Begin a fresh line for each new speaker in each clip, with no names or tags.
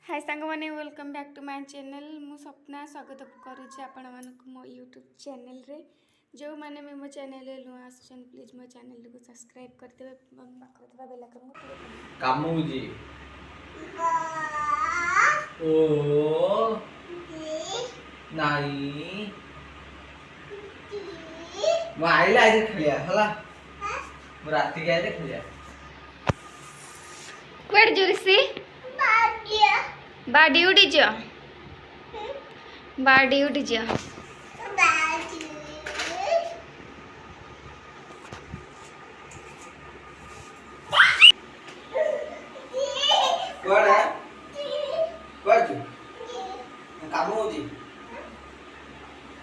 हाय सांग मैंने welcome back to my channel मु स्वप्ना स्वागत करुच्ची आपण मानक मो यूट्यूब चैनल रे जो मैंने मो चैनल नुआ आसन प्लीज मो चैनल को सब्सक्राइब करते पाखा बेल आइकन को क्लिक करते
कामुजी ओ नहीं मैं आइला आइले खेलिया हला मैं राती के आइले खेलिया
क्वेड जुरिसी बा ड्यूटी जा बा ड्यूटी जा
क्वेड है क्वेड जू कामुजी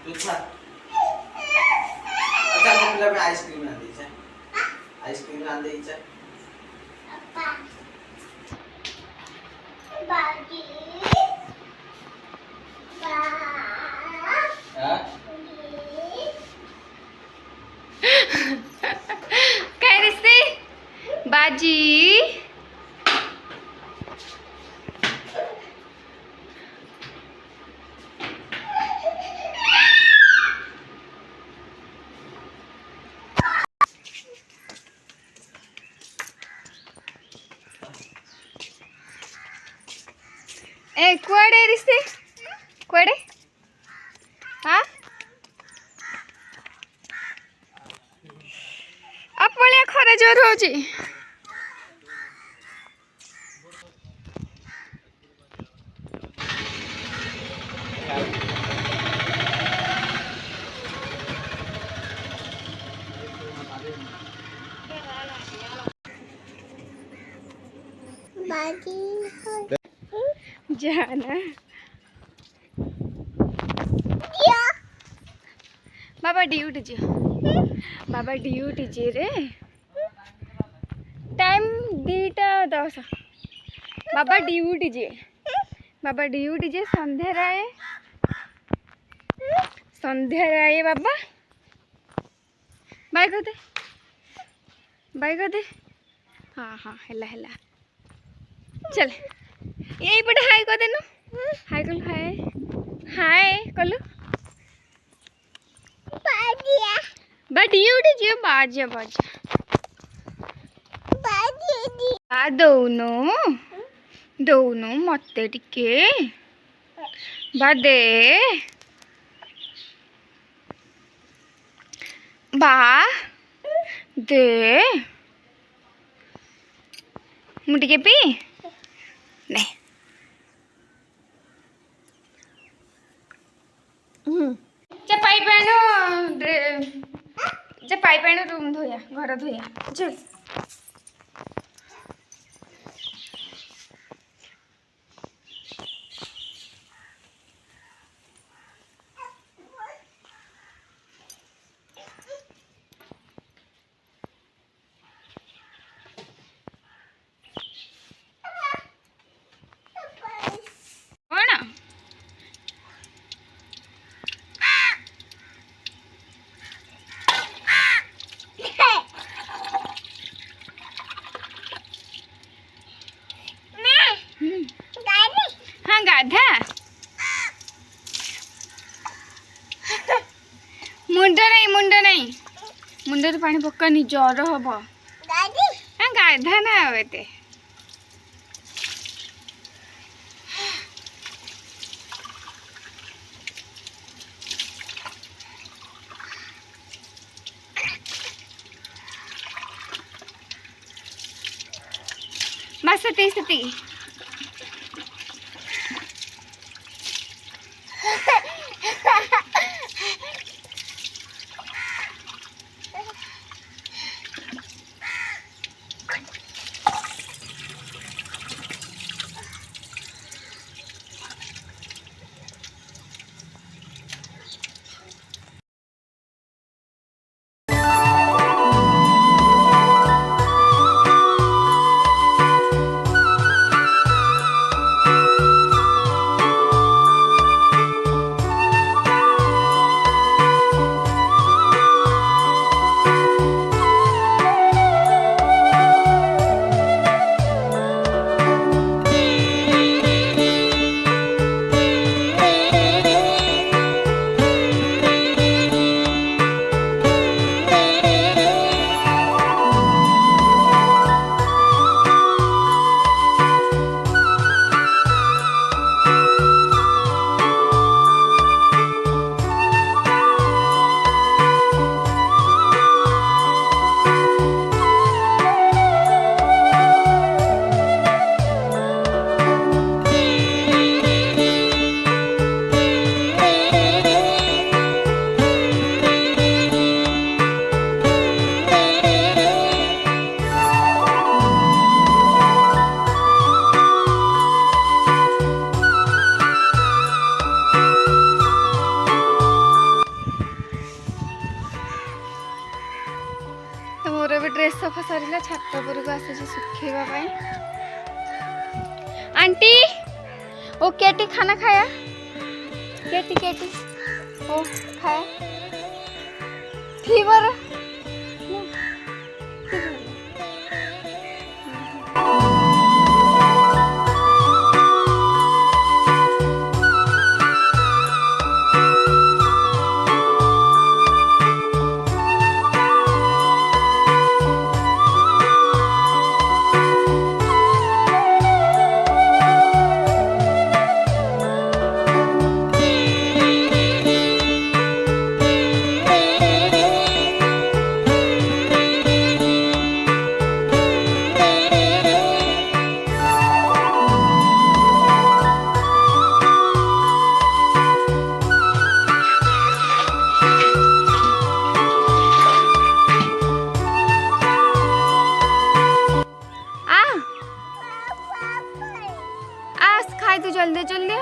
तू था अच्छा मैं आइसक्रीम ला दी आइसक्रीम ला दे इच्छा बाजी
काय रिसी बाजी ए कुआडे रिसी कुआडे हाँ आपलिया खरे जोर होची जाना बाबा ड्यूटी जी बाबा ड्यूटी जी रे टाइम 2:10 बाबा ड्यूटी जी संध्या राय बाबा बाय कर दे हाँ हाँ हेला हेला चल यही पटे हाय कर देनु हाय कलु हाय कलु बा ड्यूटी जी बाजा दौनु मते टिके बा दे बा दे मु टिके पी नहीं पाई पैणु रूम धोया घर धोया चल हाँ गाधा मुंड नहीं मुंडे पानी पकानी ज्वर हम हाँ गाधा ना आते बस सती आसी सुखेवा पाई। आंटी ओ केटी खाना खाया? केटी केटी ओ खाया फीवर खाई तू जल्दी जल्दी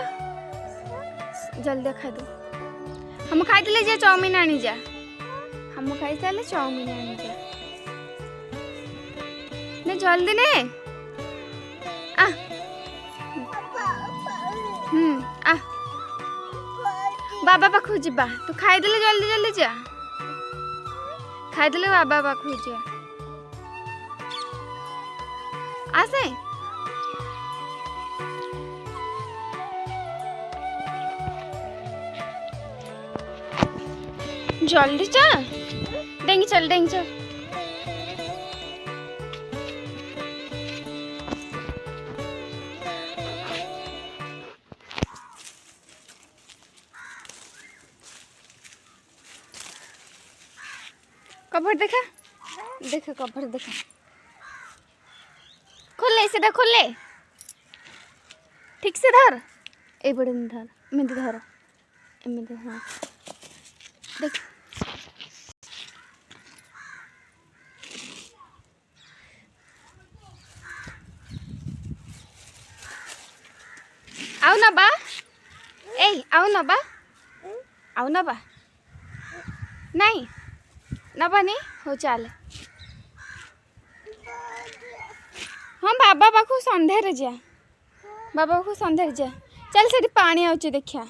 जल्दी खाई तू। हम खाई ले जा चाउमीन आनी जा। हम खाई साले चाउमीन आनी जा ने जल्दी ने आ आ बाबा पाखु जीवा तू खाई देले जल्दी जल्दी जा। खाई देले बाबा पाखु जा आसे जल्दी जा। डेंगी चल डेंगी चल। कवर देखा देखा कवर देखा खोले सीधा खोले ठीक से धर ए बड़े धर एमती धर एमती हाँ देख आउ ना बा ए आउ ना बा आउ ना बा नहीं नबा नहीं हो चल हाँ बाबा पाखु संध्यारे जा बाबा पाखु संध्यारे जा चल से पानी आउचे देखिया।